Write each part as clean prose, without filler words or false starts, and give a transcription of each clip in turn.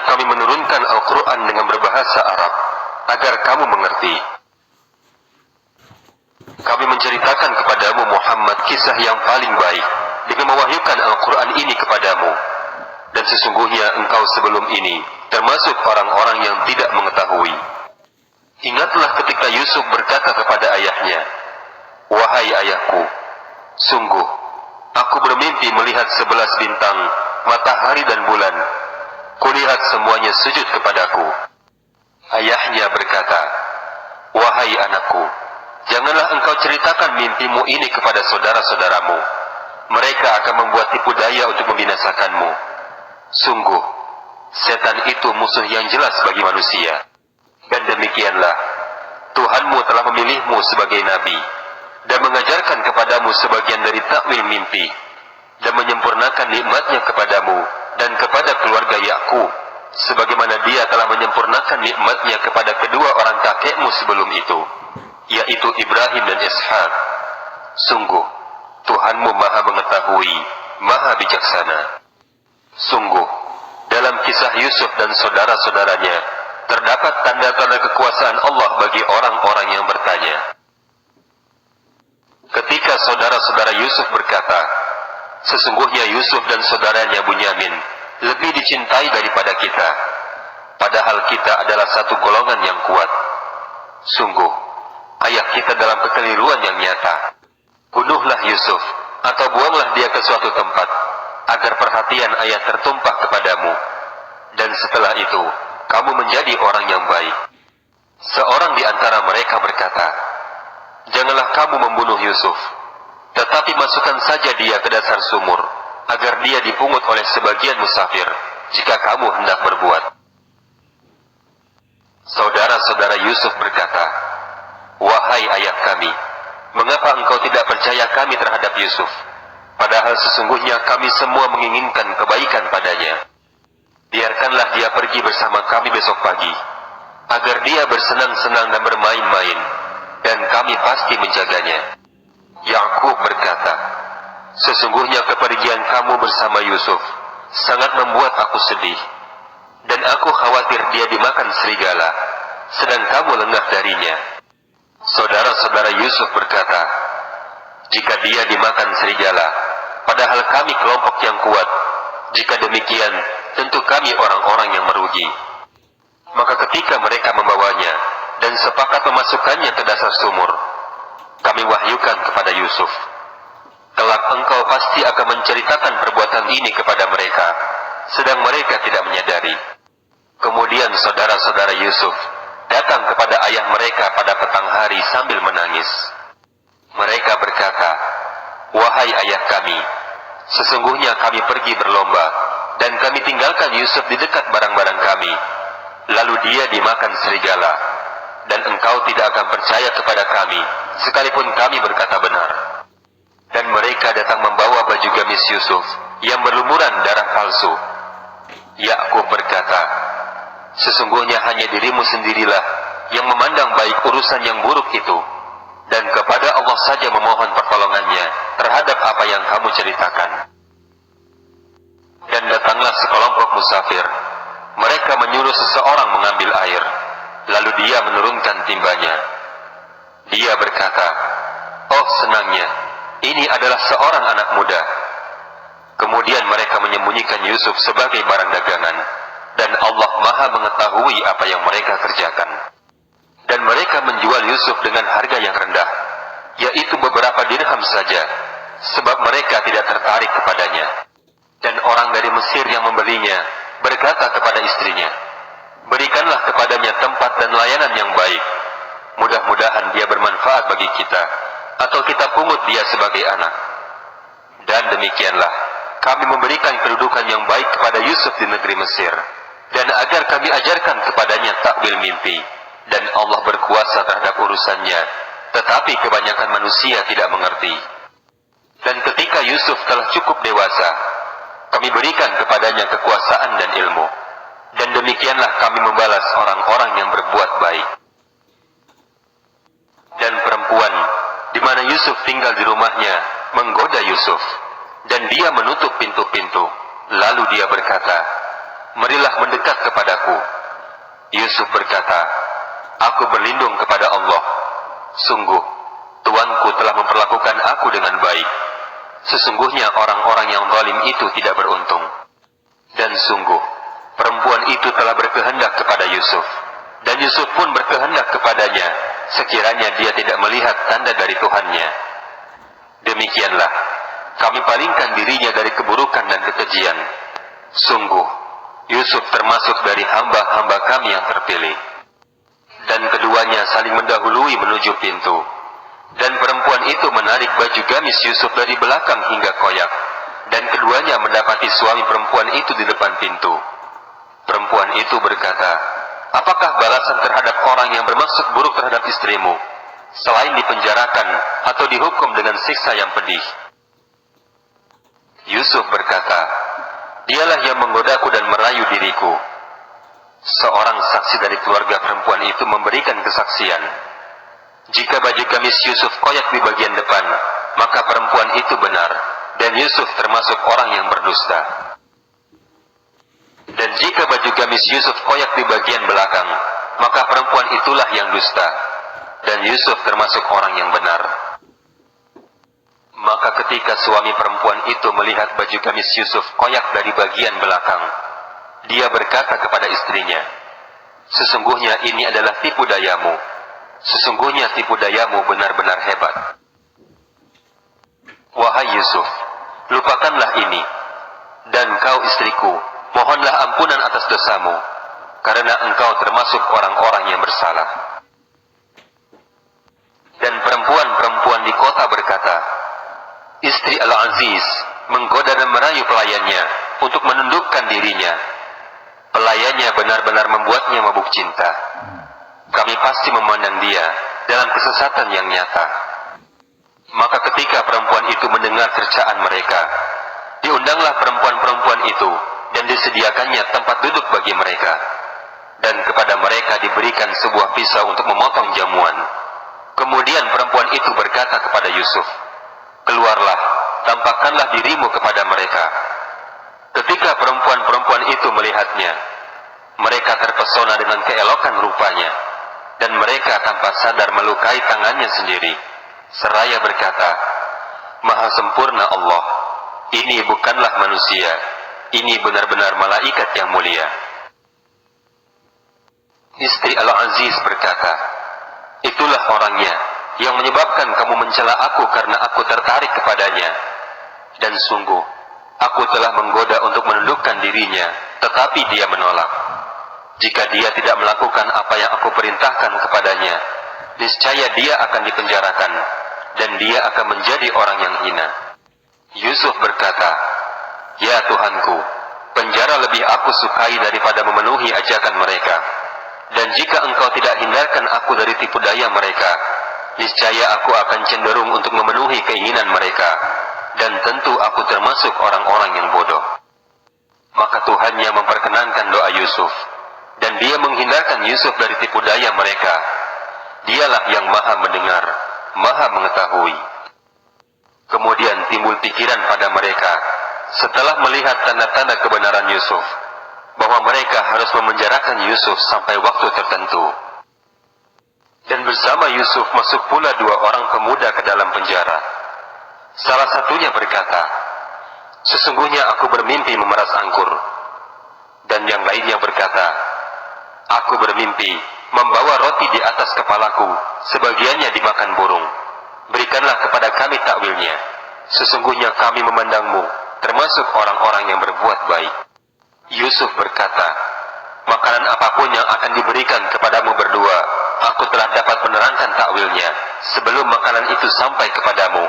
kami menurunkan Al-Quran dengan berbahasa Arab, agar kamu mengerti. Kami menceritakan kepadamu Muhammad kisah yang paling baik, dengan mewahyukan Al-Quran ini kepadamu. Dan sesungguhnya engkau sebelum ini termasuk orang-orang yang tidak mengetahui. Ingatlah ketika Yusuf berkata kepada ayahnya, "Wahai ayahku, sungguh aku bermimpi melihat 11 bintang, matahari dan bulan. Kulihat semuanya sujud kepadaku." Ayahnya berkata, "Wahai anakku, janganlah engkau ceritakan mimpimu ini kepada saudara-saudaramu. Mereka akan membuat tipu daya untuk membinasakanmu. Sungguh, setan itu musuh yang jelas bagi manusia. Dan demikianlah, Tuhanmu telah memilihmu sebagai nabi, dan mengajarkan kepadamu sebagian dari takwil mimpi, dan menyempurnakan nikmatnya kepadamu dan kepada keluarga Yakub, sebagaimana dia telah menyempurnakan nikmatnya kepada kedua orang kakekmu sebelum itu, yaitu Ibrahim dan Ishak. Sungguh, Tuhanmu maha mengetahui, maha bijaksana. Sungguh, dalam kisah Yusuf dan saudara-saudaranya, terdapat tanda-tanda kekuasaan Allah bagi orang-orang yang bertanya. Ketika saudara-saudara Yusuf berkata, "Sesungguhnya Yusuf dan saudaranya Bunyamin lebih dicintai daripada kita, padahal kita adalah satu golongan yang kuat. Sungguh, ayah kita dalam kekeliruan yang nyata. Bunuhlah Yusuf, atau buanglah dia ke suatu tempat, agar perhatian ayah tertumpah kepadamu. Dan setelah itu, kamu menjadi orang yang baik." Seorang di antara mereka berkata, "Janganlah kamu membunuh Yusuf, tetapi masukkan saja dia ke dasar sumur, agar dia dipungut oleh sebagian musafir, jika kamu hendak berbuat." Saudara-saudara Yusuf berkata, "Wahai ayah kami, mengapa engkau tidak percaya kami terhadap Yusuf? Padahal sesungguhnya kami semua menginginkan kebaikan padanya. Biarkanlah dia pergi bersama kami besok pagi, agar dia bersenang-senang dan bermain-main, dan kami pasti menjaganya." Yakub berkata, "Sesungguhnya kepergian kamu bersama Yusuf sangat membuat aku sedih, dan aku khawatir dia dimakan serigala, sedang kamu lengah darinya." Saudara-saudara Yusuf berkata, "Jika dia dimakan serigala, padahal kami kelompok yang kuat, jika demikian, tentu kami orang-orang yang merugi." Maka ketika mereka membawanya dan sepakat memasukkannya ke dasar sumur, kami wahyukan kepada Yusuf, "Kelak engkau pasti akan menceritakan perbuatan ini kepada mereka, sedang mereka tidak menyadari." Kemudian saudara-saudara Yusuf datang kepada ayah mereka pada petang hari sambil menangis. Mereka berkata, "Wahai ayah kami, sesungguhnya kami pergi berlomba, dan kami tinggalkan Yusuf di dekat barang-barang kami, lalu dia dimakan serigala, dan engkau tidak akan percaya kepada kami, sekalipun kami berkata benar." Dan mereka datang membawa baju gamis Yusuf yang berlumuran darah palsu. Yakub berkata, "Sesungguhnya hanya dirimu sendirilah yang memandang baik urusan yang buruk itu, dan kepada Allah saja memohon pertolongannya terhadap apa yang kamu ceritakan." Dan datanglah sekelompok musafir. Mereka menyuruh seseorang mengambil air, lalu dia menurunkan timbanya. Dia berkata, "Oh senangnya, ini adalah seorang anak muda." Kemudian mereka menyembunyikan Yusuf sebagai barang dagangan, dan Allah maha mengetahui apa yang mereka kerjakan. Dan mereka menjual Yusuf dengan harga yang rendah, yaitu beberapa dirham saja, sebab mereka tidak tertarik kepadanya. Dan orang dari Mesir yang membelinya berkata kepada istrinya, "Berikanlah kepadanya tempat dan layanan yang baik. Mudah-mudahan dia bermanfaat bagi kita, atau kita pungut dia sebagai anak." Dan demikianlah, kami memberikan kedudukan yang baik kepada Yusuf di negeri Mesir, dan agar kami ajarkan kepadanya takwil mimpi, dan Allah berkuasa terhadap urusannya, tetapi kebanyakan manusia tidak mengerti. Dan ketika Yusuf telah cukup dewasa, kami berikan kepadanya kekuasaan dan ilmu, dan demikianlah kami membalas orang-orang yang berbuat baik. Dan perempuan di mana Yusuf tinggal di rumahnya menggoda Yusuf, dan dia menutup pintu-pintu. Lalu dia berkata, marilah mendekat kepadaku. Yusuf berkata, aku berlindung kepada Allah. Sungguh, tuanku telah memperlakukan aku dengan baik. Sesungguhnya orang-orang yang zalim itu tidak beruntung. Dan sungguh, perempuan itu telah berkehendak kepada Yusuf. Dan Yusuf pun berkehendak kepadanya, sekiranya dia tidak melihat tanda dari Tuhannya. Demikianlah, kami palingkan dirinya dari keburukan dan kekejian. Sungguh, Yusuf termasuk dari hamba-hamba kami yang terpilih. Dan keduanya saling mendahului menuju pintu. Dan perempuan itu menarik baju gamis Yusuf dari belakang hingga koyak. Dan keduanya mendapati suami perempuan itu di depan pintu. Perempuan itu berkata, apakah balasan terhadap orang yang bermaksud buruk terhadap istrimu, selain dipenjarakan atau dihukum dengan siksa yang pedih? Yusuf berkata, dialah yang menggodaku dan merayu diriku. Seorang saksi dari keluarga perempuan itu memberikan kesaksian. Jika baju gamis Yusuf koyak di bagian depan, maka perempuan itu benar, dan Yusuf termasuk orang yang berdusta. Dan jika baju gamis Yusuf koyak di bagian belakang, maka perempuan itulah yang dusta, dan Yusuf termasuk orang yang benar. Maka ketika suami perempuan itu melihat baju gamis Yusuf koyak dari bagian belakang, dia berkata kepada istrinya, sesungguhnya ini adalah tipu dayamu. Sesungguhnya tipu dayamu benar-benar hebat. Wahai Yusuf, lupakanlah ini. Dan kau istriku, mohonlah ampunan atas dosamu, karena engkau termasuk orang-orang yang bersalah. Dan perempuan-perempuan di kota berkata, istri Al-Aziz menggoda dan merayu pelayannya untuk menundukkan dirinya. Pelayannya benar-benar membuatnya mabuk cinta. Kami pasti memandang dia dalam kesesatan yang nyata. Maka ketika perempuan itu mendengar cercaan mereka, diundanglah perempuan-perempuan itu dan disediakannya tempat duduk bagi mereka. Dan kepada mereka diberikan sebuah pisau untuk memotong jamuan. Kemudian perempuan itu berkata kepada Yusuf, keluarlah, tampakkanlah dirimu kepada mereka. Ketika perempuan-perempuan itu melihatnya, mereka terpesona dengan keelokan rupanya, dan mereka tanpa sadar melukai tangannya sendiri, seraya berkata, Maha sempurna Allah, ini bukanlah manusia, ini benar-benar malaikat yang mulia. Istri Al-Aziz berkata, itulah orangnya yang menyebabkan kamu mencela aku karena aku tertarik kepadanya. Dan sungguh, aku telah menggoda untuk menundukkan dirinya, tetapi dia menolak. Jika dia tidak melakukan apa yang aku perintahkan kepadanya, niscaya dia akan dipenjarakan, dan dia akan menjadi orang yang hina. Yusuf berkata, ya Tuhanku, penjara lebih aku sukai daripada memenuhi ajakan mereka. Dan jika engkau tidak hindarkan aku dari tipu daya mereka, niscaya aku akan cenderung untuk memenuhi keinginan mereka, dan tentu aku termasuk orang-orang yang bodoh. Maka Tuhannya memperkenankan doa Yusuf, dan dia menghindarkan Yusuf dari tipu daya mereka. Dialah yang maha mendengar, maha mengetahui. Kemudian timbul pikiran pada mereka, setelah melihat tanda-tanda kebenaran Yusuf, bahwa mereka harus memenjarakan Yusuf sampai waktu tertentu. Dan bersama Yusuf masuk pula dua orang pemuda ke dalam penjara. Salah satunya berkata, sesungguhnya aku bermimpi memeras anggur. Dan yang lainnya berkata, aku bermimpi membawa roti di atas kepalaku, sebagiannya dimakan burung. Berikanlah kepada kami takwilnya. Sesungguhnya kami memandangmu termasuk orang-orang yang berbuat baik. Yusuf berkata, makanan apapun yang akan diberikan kepadamu berdua, aku telah dapat menerangkan takwilnya sebelum makanan itu sampai kepadamu.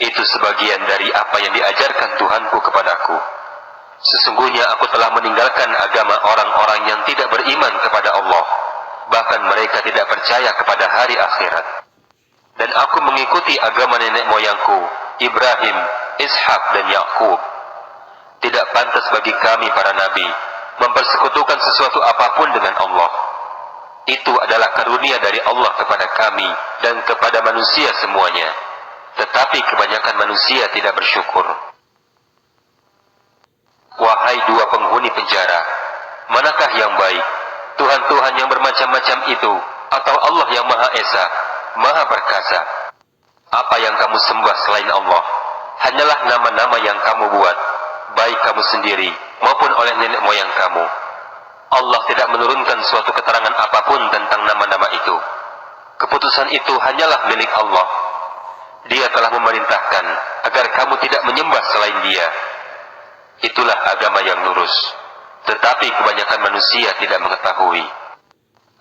Itu sebagian dari apa yang diajarkan Tuhanku kepadaku. Sesungguhnya aku telah meninggalkan agama orang-orang yang tidak beriman kepada Allah, bahkan mereka tidak percaya kepada hari akhirat. Dan aku mengikuti agama nenek moyangku, Ibrahim, Ishak dan Yakub. Tidak pantas bagi kami para nabi mempersekutukan sesuatu apapun dengan Allah. Itu adalah karunia dari Allah kepada kami dan kepada manusia semuanya. Tetapi kebanyakan manusia tidak bersyukur. Wahai dua penghuni penjara, manakah yang baik, Tuhan-Tuhan yang bermacam-macam itu, atau Allah yang Maha Esa, Maha Perkasa? Apa yang kamu sembah selain Allah hanyalah nama-nama yang kamu buat, baik kamu sendiri maupun oleh nenek moyang kamu. Allah tidak menurunkan suatu keterangan apapun tentang nama-nama itu. Keputusan itu hanyalah milik Allah. Dia telah memerintahkan agar kamu tidak menyembah selain Dia. Itulah agama yang lurus, tetapi kebanyakan manusia tidak mengetahui.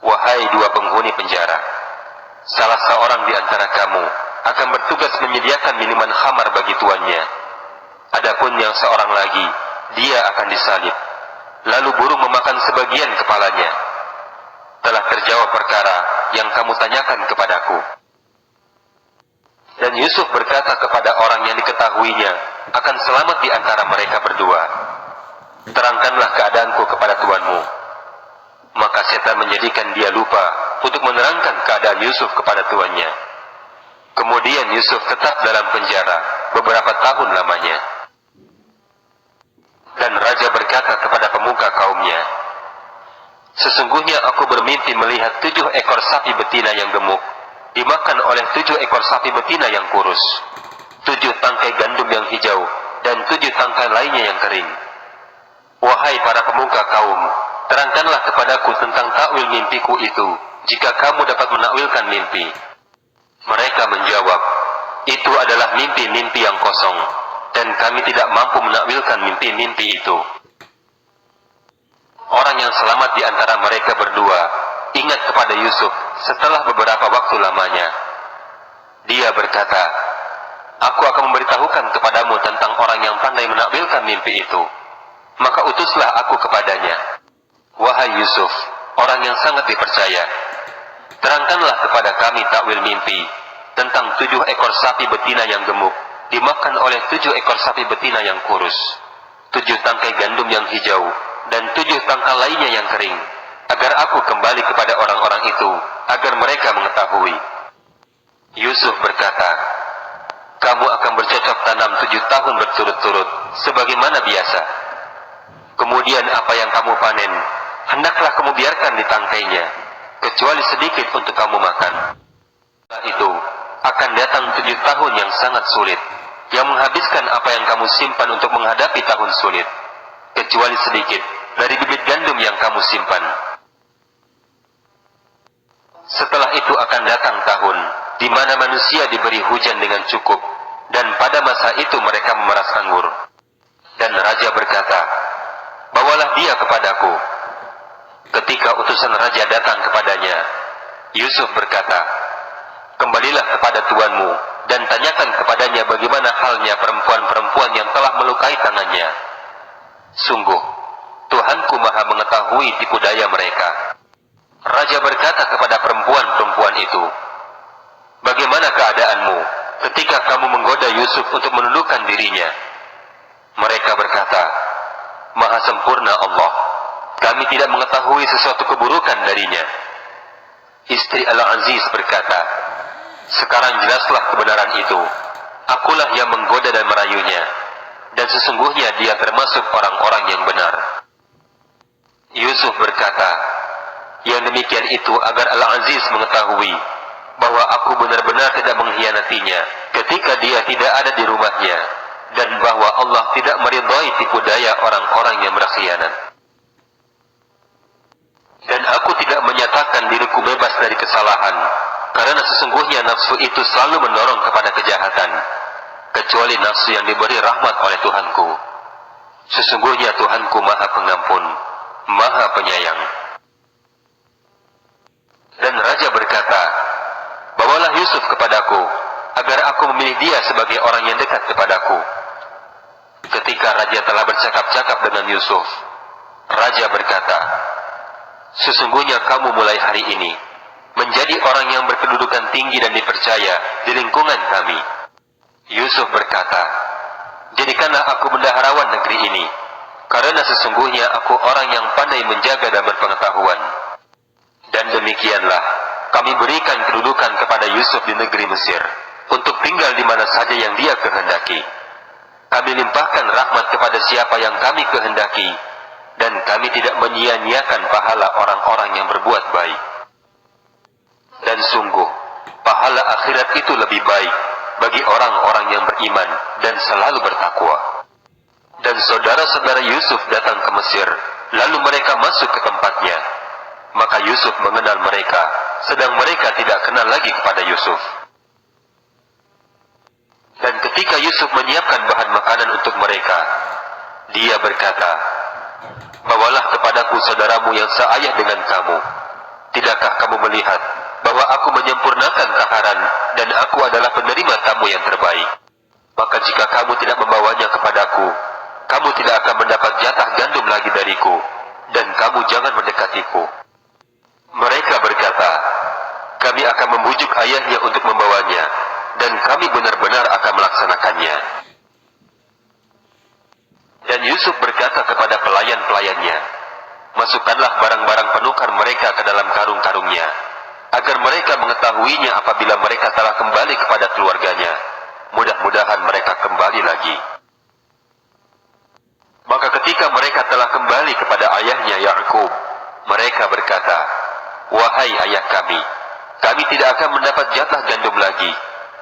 Wahai dua penghuni penjara, salah seorang di antara kamu akan bertugas menyediakan minuman khamar bagi tuannya. Adapun yang seorang lagi, dia akan disalib, lalu burung memakan sebagian kepalanya. Telah terjawab perkara yang kamu tanyakan kepadaku. Dan Yusuf berkata kepada orang yang diketahuinya akan selamat di antara mereka berdua, terangkanlah keadaanku kepada tuanmu. Maka setan menjadikan dia lupa untuk menerangkan keadaan Yusuf kepada tuannya. Kemudian Yusuf tetap dalam penjara beberapa tahun lamanya. Dan raja berkata kepada pemuka kaumnya, sesungguhnya aku bermimpi melihat 7 ekor sapi betina yang gemuk dimakan oleh 7 ekor sapi betina yang kurus, 7 tangkai gandum yang hijau, dan 7 tangkai lainnya yang kering. Wahai para pemuka kaum, terangkanlah kepadaku tentang takwil mimpiku itu, jika kamu dapat menakwilkan mimpi. Mereka menjawab, itu adalah mimpi-mimpi yang kosong, dan kami tidak mampu menakwilkan mimpi-mimpi itu. Orang yang selamat di antara mereka berdua ingat kepada Yusuf setelah beberapa waktu lamanya. Dia berkata, aku akan memberitahukan kepadamu tentang orang yang pandai menakwilkan mimpi itu. Maka utuslah aku kepadanya. Wahai Yusuf, orang yang sangat dipercaya, terangkanlah kepada kami takwil mimpi tentang 7 ekor sapi betina yang gemuk dimakan oleh 7 ekor sapi betina yang kurus, 7 tangkai gandum yang hijau, dan 7 tangkai lainnya yang kering, agar aku kembali kepada orang-orang itu, agar mereka mengetahui. Yusuf berkata, kamu akan bercocok tanam 7 tahun berturut-turut, sebagaimana biasa. Kemudian apa yang kamu panen, hendaklah kamu biarkan di tangkainya, kecuali sedikit untuk kamu makan. Setelah itu, akan datang 7 tahun yang sangat sulit, yang menghabiskan apa yang kamu simpan untuk menghadapi tahun sulit, kecuali sedikit dari bibit gandum yang kamu simpan. Setelah itu akan datang tahun di mana manusia diberi hujan dengan cukup, dan pada masa itu mereka memeras anggur. Dan raja berkata, bawalah dia kepadaku. Ketika utusan raja datang kepadanya, Yusuf berkata, kembalilah kepada tuanmu dan tanyakan kepadanya bagaimana halnya perempuan-perempuan yang telah melukai tangannya. Sungguh, Tuhanku maha mengetahui tipu daya mereka. Raja berkata kepada perempuan-perempuan itu, bagaimana keadaanmu ketika kamu menggoda Yusuf untuk menundukkan dirinya? Mereka berkata, maha sempurna Allah, kami tidak mengetahui sesuatu keburukan darinya. Istri Al-Aziz berkata, sekarang jelaslah kebenaran itu. Akulah yang menggoda dan merayunya, dan sesungguhnya dia termasuk orang-orang yang benar. Yusuf berkata, yang demikian itu agar Al-Aziz mengetahui bahwa aku benar-benar tidak mengkhianatinya ketika dia tidak ada di rumahnya, dan bahwa Allah tidak meridhai tipu daya orang-orang yang berkhianat. Dan aku tidak menyatakan diriku bebas dari kesalahan, karena sesungguhnya nafsu itu selalu mendorong kepada kejahatan, kecuali nafsu yang diberi rahmat oleh Tuhanku. Sesungguhnya Tuhanku maha pengampun, maha penyayang. Dan raja berkata, bawalah Yusuf kepadaku, agar aku memilih dia sebagai orang yang dekat kepadaku. Ketika raja telah bercakap-cakap dengan Yusuf, raja berkata, sesungguhnya kamu mulai hari ini menjadi orang yang berkedudukan tinggi dan dipercaya di lingkungan kami. Yusuf berkata, jadikanlah aku bendaharawan negeri ini, karena sesungguhnya aku orang yang pandai menjaga dan berpengetahuan. Dan demikianlah kami berikan kedudukan kepada Yusuf di negeri Mesir, untuk tinggal di mana saja yang dia kehendaki. Kami limpahkan rahmat kepada siapa yang kami kehendaki, dan kami tidak menyia-nyiakan pahala orang-orang yang berbuat baik. Dan sungguh, pahala akhirat itu lebih baik bagi orang-orang yang beriman dan selalu bertakwa. Dan saudara-saudara Yusuf datang ke Mesir, lalu mereka masuk ke tempatnya. Maka Yusuf mengenal mereka, sedang mereka tidak kenal lagi kepada Yusuf. Dan ketika Yusuf menyiapkan bahan makanan untuk mereka, dia berkata, "Bawalah kepadaku saudaramu yang seayah dengan kamu. Tidakkah kamu melihat bahwa aku menyempurnakan takaran dan aku adalah penerima tamu yang terbaik? Maka jika kamu tidak membawanya kepadaku, kamu tidak akan mendapat jatah gandum lagi dariku, dan kamu jangan mendekatiku." Mereka berkata, "Kami akan membujuk ayahnya untuk membawanya, dan kami benar-benar akan melaksanakannya." Dan Yusuf berkata kepada pelayan-pelayannya, "Masukkanlah barang-barang penukar mereka ke dalam karung-karungnya, agar mereka mengetahuinya apabila mereka telah kembali kepada keluarganya. Mudah-mudahan mereka kembali lagi." Maka ketika mereka telah kembali kepada ayahnya Yakub, mereka berkata, "Wahai ayah kami tidak akan mendapat jatah gandum lagi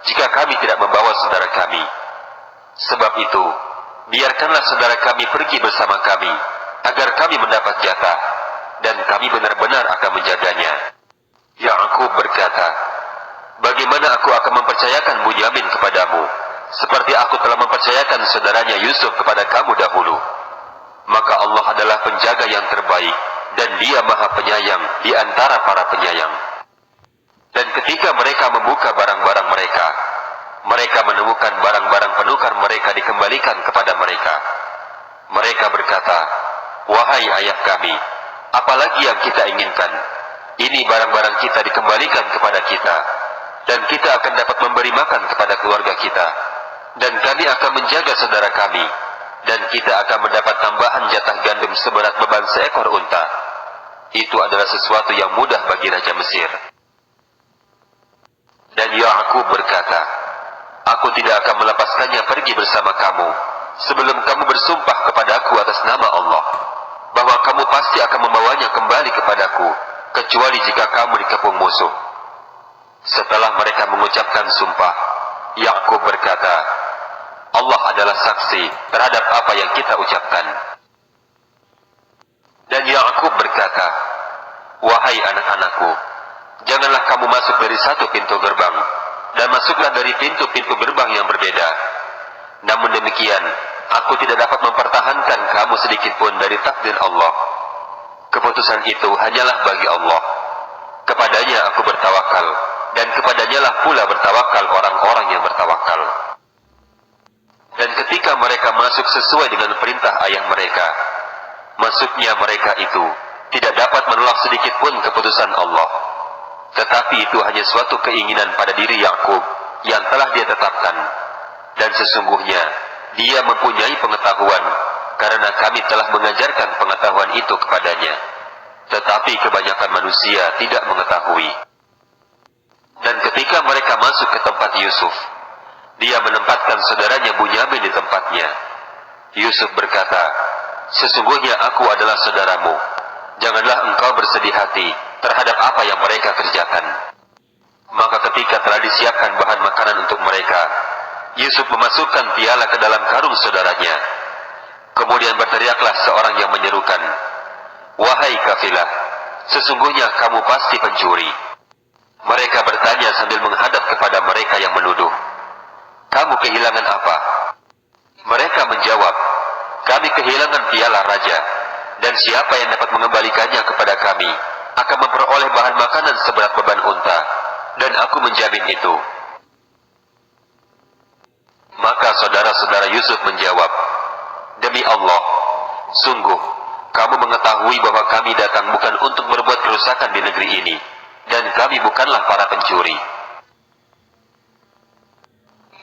jika kami tidak membawa saudara kami. Sebab itu, biarkanlah saudara kami pergi bersama kami, agar kami mendapat jatah, dan kami benar-benar akan menjaganya." Yakub berkata, "Bagaimana aku akan mempercayakan Bunyamin kepadamu, seperti aku telah mempercayakan saudaranya Yusuf kepada kamu dahulu? Maka Allah adalah penjaga yang terbaik, dan Dia Maha Penyayang di antara para penyayang." Dan ketika mereka membuka barang-barang mereka, mereka menemukan barang-barang penukar mereka dikembalikan kepada mereka. Mereka berkata, "Wahai ayah kami, apalagi yang kita inginkan? Ini barang-barang kita dikembalikan kepada kita, dan kita akan dapat memberi makan kepada keluarga kita, dan kami akan menjaga saudara kami, dan kita akan mendapat tambahan jatah gandum seberat beban seekor unta." Itu adalah sesuatu yang mudah bagi Raja Mesir. Dan Yakub berkata, "Aku tidak akan melepaskannya pergi bersama kamu, sebelum kamu bersumpah kepadaku atas nama Allah, bahwa kamu pasti akan membawanya kembali kepadaku, kecuali jika kamu dikepung musuh." Setelah mereka mengucapkan sumpah, Yakub berkata, "Allah adalah saksi terhadap apa yang kita ucapkan." Dan Yakub berkata, "Wahai anak-anakku, janganlah kamu masuk dari satu pintu gerbang, dan masuklah dari pintu-pintu gerbang yang berbeda. Namun demikian, aku tidak dapat mempertahankan kamu sedikit pun dari takdir Allah. Keputusan itu hanyalah bagi Allah. Kepadanya aku bertawakal, dan kepadanya lah pula bertawakal orang-orang yang bertawakal." Dan ketika mereka masuk sesuai dengan perintah ayah mereka, masuknya mereka itu tidak dapat menolak sedikit pun keputusan Allah. Tetapi itu hanya suatu keinginan pada diri Yakub yang telah dia tetapkan. Dan sesungguhnya dia mempunyai pengetahuan, karena kami telah mengajarkan pengetahuan itu kepadanya. Tetapi kebanyakan manusia tidak mengetahui. Dan ketika mereka masuk ke tempat Yusuf, dia menempatkan saudaranya Bunyamin di tempatnya. Yusuf berkata, "Sesungguhnya aku adalah saudaramu. Janganlah engkau bersedih hati terhadap apa yang mereka kerjakan." Maka ketika telah disiapkan bahan makanan untuk mereka, Yusuf memasukkan piala ke dalam karung saudaranya. Kemudian berteriaklah seorang yang menyerukan, "Wahai kafilah, sesungguhnya kamu pasti pencuri." Mereka bertanya sambil menghadap kepada mereka yang menuduh, "Kamu kehilangan apa?" Mereka menjawab, "Kami kehilangan piala raja, dan siapa yang dapat mengembalikannya kepada kami akan memperoleh bahan makanan seberat beban unta, dan aku menjamin itu." Maka saudara-saudara Yusuf menjawab, "Demi Allah, sungguh kamu mengetahui bahwa kami datang bukan untuk berbuat kerusakan di negeri ini, dan kami bukanlah para pencuri."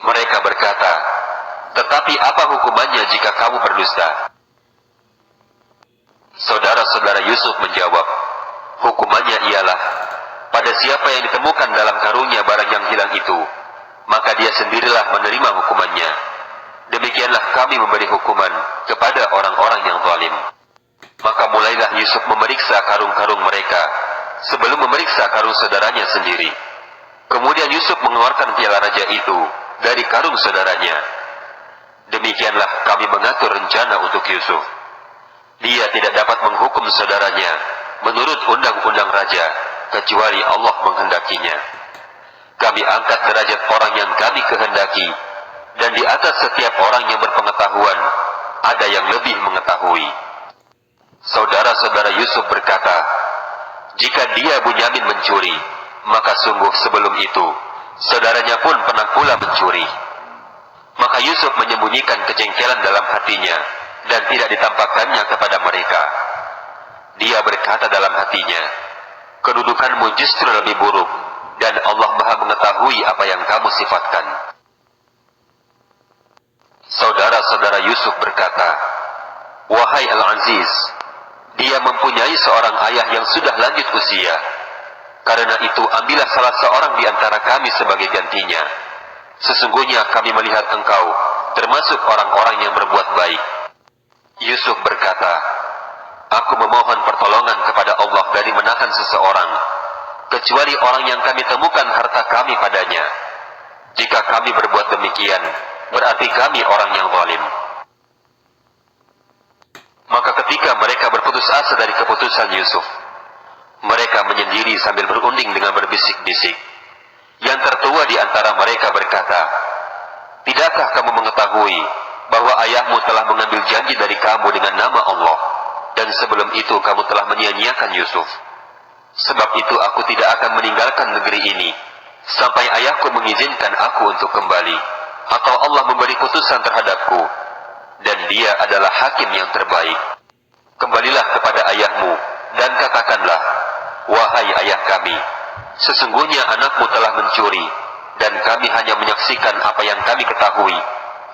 Mereka berkata, "Tetapi apa hukumannya jika kamu berdusta?" Saudara-saudara Yusuf menjawab, "Hukumannya ialah, pada siapa yang ditemukan dalam karungnya barang yang hilang itu, maka dia sendirilah menerima hukumannya. Demikianlah kami memberi hukuman kepada orang-orang yang zalim. Maka mulailah Yusuf memeriksa karung-karung mereka sebelum memeriksa karung saudaranya sendiri. Kemudian Yusuf mengeluarkan piala raja itu dari karung saudaranya. Demikianlah kami mengatur rencana untuk Yusuf. Dia tidak dapat menghukum saudaranya menurut undang-undang raja, kecuali Allah menghendakinya. Kami angkat derajat orang yang kami kehendaki, dan di atas setiap orang yang berpengetahuan, ada yang lebih mengetahui. Saudara-saudara Yusuf berkata, jika dia Bunyamin mencuri, maka sungguh sebelum itu, saudaranya pun pernah pula mencuri. Maka Yusuf menyembunyikan kejengkelan dalam hatinya, dan tidak ditampakkannya kepada mereka. Dia berkata dalam hatinya, kedudukanmu justru lebih buruk, dan Allah Maha mengetahui apa yang kamu sifatkan. Saudara-saudara Yusuf berkata, wahai Al-Aziz, dia mempunyai seorang ayah yang sudah lanjut usia. Karena itu ambillah salah seorang di antara kami sebagai gantinya. Sesungguhnya kami melihat engkau termasuk orang-orang yang berbuat baik. Yusuf berkata, aku memohon pertolongan kepada Allah dari menahan seseorang, kecuali orang yang kami temukan harta kami padanya. Jika kami berbuat demikian, berarti kami orang yang zalim. Maka ketika mereka berputus asa dari keputusan Yusuf, mereka menyendiri sambil berunding dengan berbisik-bisik. Yang tertua di antara mereka berkata, tidakkah kamu mengetahui bahwa ayahmu telah mengambil janji dari kamu dengan nama Allah, dan sebelum itu kamu telah menyia-nyiakan Yusuf? Sebab itu aku tidak akan meninggalkan negeri ini sampai ayahku mengizinkan aku untuk kembali, atau Allah memberi putusan terhadapku, dan dia adalah hakim yang terbaik. Kembalilah kepada ayahmu dan katakanlah, wahai ayah kami, sesungguhnya anakmu telah mencuri, dan kami hanya menyaksikan apa yang kami ketahui,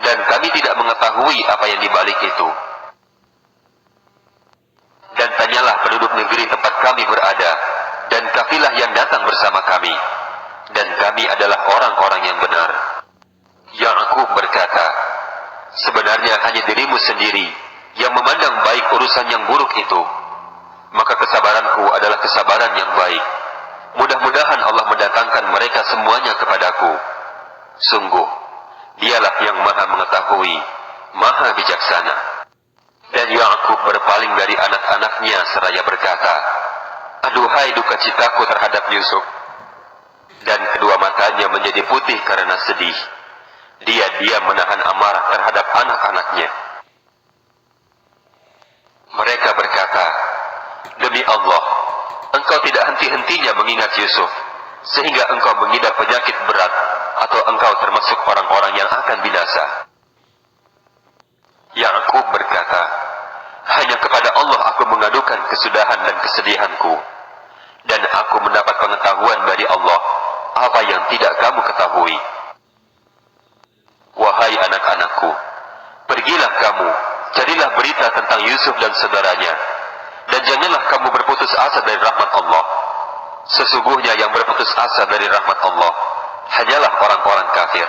dan kami tidak mengetahui apa yang dibalik itu. Dan tanyalah penduduk negeri tempat kami berada, dan kafilah yang datang bersama kami, dan kami adalah orang-orang yang benar. Ya'qub berkata, sebenarnya hanya dirimu sendiri yang memandang baik urusan yang buruk itu. Maka kesabaranku adalah kesabaran yang baik. Mudah-mudahan Allah mendatangkan mereka semuanya kepadaku. Sungguh, dialah yang maha mengetahui, maha bijaksana. Dan Ya'qub berpaling dari anak-anaknya seraya berkata, aduhai duka citaku terhadap Yusuf. Dan kedua matanya menjadi putih karena sedih. Dia diam menahan amarah terhadap anak-anaknya. Mereka berkata, demi Allah, engkau tidak henti-hentinya mengingat Yusuf, sehingga engkau mengidap penyakit berat, atau engkau termasuk orang-orang yang akan binasa. Ya'qub berkata, hanya kepada Allah aku mengadukan kesudahan dan kesedihanku, dan aku mendapat pengetahuan dari Allah apa yang tidak kamu ketahui. Wahai anak-anakku, pergilah kamu, carilah berita tentang Yusuf dan saudaranya, dan janganlah kamu berputus asa dari rahmat Allah. Sesungguhnya yang berputus asa dari rahmat Allah hanyalah orang-orang kafir.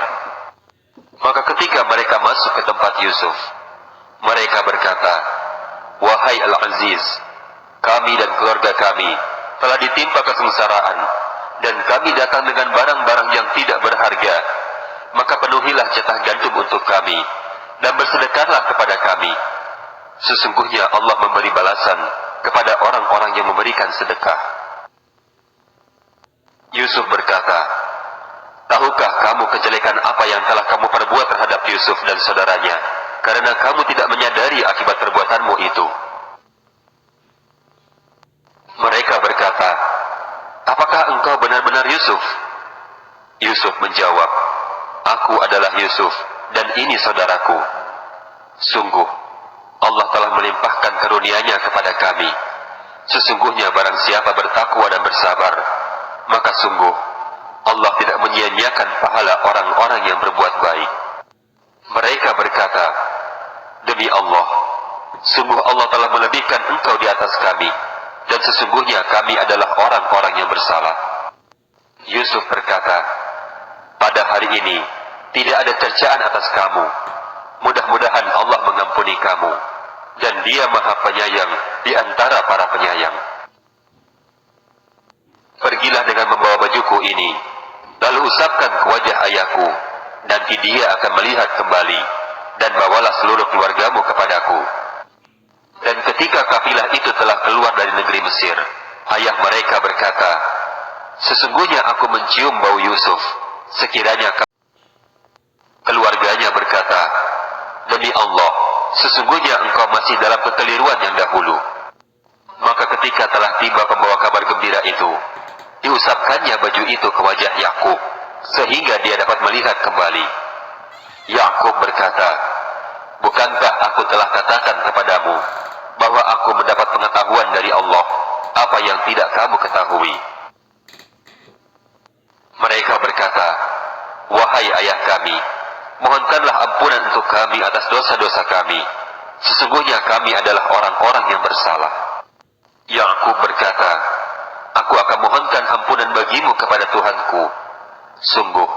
Maka ketika mereka masuk ke tempat Yusuf, mereka berkata, wahai Al-Aziz, kami dan keluarga kami telah ditimpa kesengsaraan, dan kami datang dengan barang-barang yang tidak berharga. Maka penuhilah jatah gandum untuk kami, dan bersedekahlah kepada kami. Sesungguhnya Allah memberi balasan kepada orang-orang yang memberikan sedekah. Yusuf berkata, tahukah kamu kejelekan apa yang telah kamu perbuat terhadap Yusuf dan saudaranya, karena kamu tidak menyadari akibat perbuatanmu itu? Mereka berkata, apakah engkau benar-benar Yusuf? Yusuf menjawab, aku adalah Yusuf, dan ini saudaraku. Sungguh, Allah telah melimpahkan karunia-Nya kepada kami. Sesungguhnya barang siapa bertakwa dan bersabar, maka sungguh Allah tidak menyia-nyiakan pahala orang-orang yang berbuat baik. Mereka berkata, demi Allah, sungguh Allah telah melebihkan engkau di atas kami, dan sesungguhnya kami adalah orang-orang yang bersalah. Yusuf berkata, pada hari ini tidak ada cercaan atas kamu, Mudah-mudahan Allah mengampuni kamu, dan Dia Maha Penyayang di antara para penyayang. Pergilah dengan membawa bajuku ini, lalu usapkan ke wajah ayahku, nanti dia akan melihat kembali, dan bawalah seluruh keluargamu kepadaku. Dan ketika kafilah itu telah keluar dari negeri Mesir, ayah mereka berkata, sesungguhnya aku mencium bau Yusuf. Sekiranya keluarganya berkata, demi Allah, sesungguhnya engkau masih dalam kekeliruan yang dahulu. Maka ketika telah tiba pembawa kabar gembira itu, diusapkannya baju itu ke wajah Yakub, sehingga dia dapat melihat kembali. Yakub berkata, bukankah aku telah katakan kepadamu, bahwa aku mendapat pengetahuan dari Allah, apa yang tidak kamu ketahui? Mereka berkata, wahai ayah kami, mohonkanlah ampunan untuk kami atas dosa-dosa kami. Sesungguhnya kami adalah orang-orang yang bersalah. Yakub berkata, aku akan mohonkan ampunan bagimu kepada Tuhanku. Sungguh,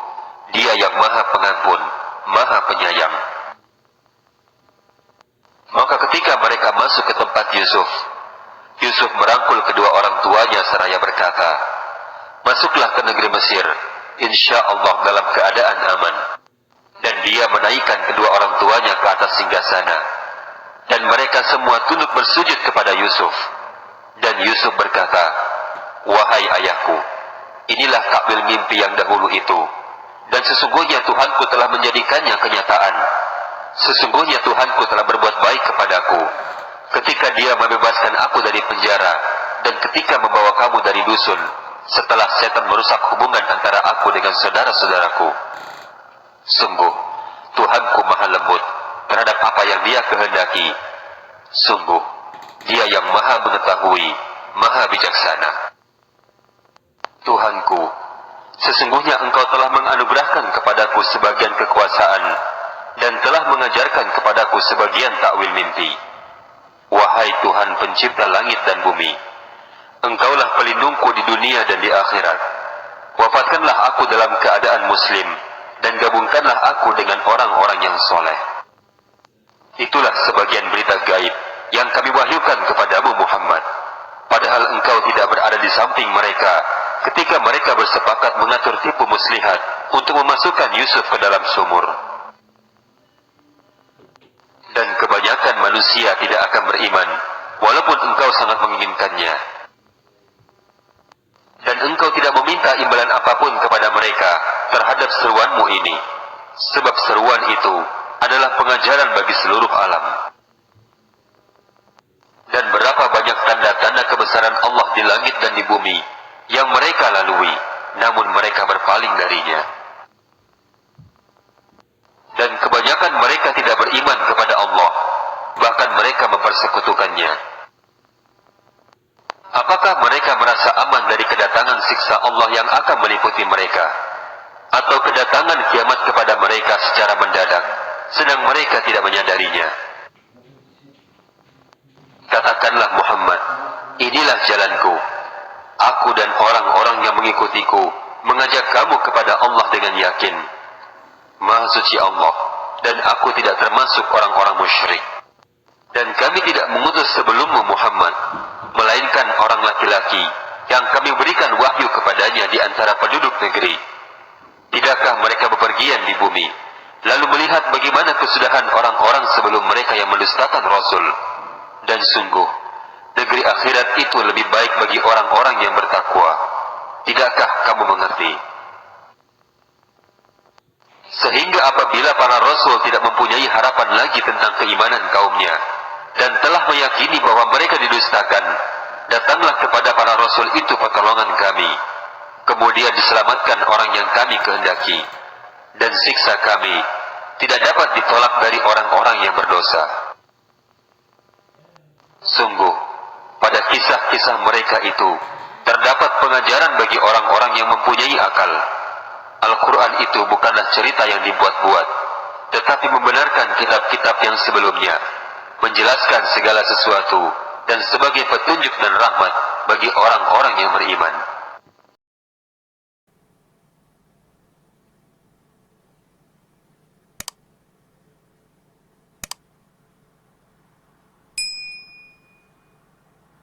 Dia yang Maha Pengampun, Maha Penyayang. Maka ketika mereka masuk ke tempat Yusuf, Yusuf merangkul kedua orang tuanya seraya berkata, masuklah ke negeri Mesir, insya Allah dalam keadaan aman. Dan dia menaikkan kedua orang tuanya ke atas singgasana, dan mereka semua tunduk bersujud kepada Yusuf. Dan Yusuf berkata, wahai ayahku, inilah takwil mimpi yang dahulu itu, dan sesungguhnya Tuhanku telah menjadikannya kenyataan. Sesungguhnya Tuhanku telah berbuat baik kepadaku, ketika Dia membebaskan aku dari penjara, dan ketika membawa kamu dari dusun, setelah setan merusak hubungan antara aku dengan saudara-saudaraku. Sungguh, Tuhanku maha lembut terhadap apa yang Dia kehendaki. Sungguh, Dia yang maha mengetahui, maha bijaksana. Tuhanku, sesungguhnya Engkau telah menganugerahkan kepadaku sebagian kekuasaan, dan telah mengajarkan kepadaku sebagian takwil mimpi. Wahai Tuhan pencipta langit dan bumi, Engkaulah pelindungku di dunia dan di akhirat. Wafatkanlah aku dalam keadaan muslim, dan gabungkanlah aku dengan orang-orang yang soleh. Itulah sebagian berita gaib yang kami wahyukan kepadamu Muhammad, padahal engkau tidak berada di samping mereka ketika mereka bersepakat mengatur tipu muslihat untuk memasukkan Yusuf ke dalam sumur. Dan kebanyakan manusia tidak akan beriman, walaupun engkau sangat menginginkannya. Dan engkau tidak meminta imbalan apapun kepada mereka terhadap seruanmu ini, sebab seruan itu adalah pengajaran bagi seluruh alam. Dan berapa banyak tanda-tanda kebesaran Allah di langit dan di bumi yang mereka lalui, namun mereka berpaling darinya. Dan kebanyakan mereka tidak beriman kepada Allah, bahkan mereka mempersekutukannya. Apakah mereka merasa aman dari kedatangan siksa Allah yang akan meliputi mereka, atau kedatangan kiamat kepada mereka secara mendadak, sedang mereka tidak menyadarinya? Katakanlah Muhammad, inilah jalanku. Aku dan orang-orang yang mengikutiku mengajak kamu kepada Allah dengan yakin. Maha suci Allah, dan aku tidak termasuk orang-orang musyrik. Dan kami tidak mengutus sebelummu Muhammad, melainkan orang laki-laki yang kami berikan wahyu kepadanya di antara penduduk negeri. Tidakkah mereka bepergian di bumi, lalu melihat bagaimana kesudahan orang-orang sebelum mereka yang mendustakan Rasul? Dan sungguh, negeri akhirat itu lebih baik bagi orang-orang yang bertakwa. Tidakkah kamu mengerti? Sehingga apabila para Rasul tidak mempunyai harapan lagi tentang keimanan kaumnya, dan telah meyakini bahwa mereka didustakan, datanglah kepada para Rasul itu pertolongan kami. Kemudian diselamatkan orang yang kami kehendaki, dan siksa kami tidak dapat ditolak dari orang-orang yang berdosa. Sungguh, pada kisah-kisah mereka itu terdapat pengajaran bagi orang-orang yang mempunyai akal. Al-Quran itu bukanlah cerita yang dibuat-buat, tetapi membenarkan kitab-kitab yang sebelumnya, menjelaskan segala sesuatu, dan sebagai petunjuk dan rahmat bagi orang-orang yang beriman.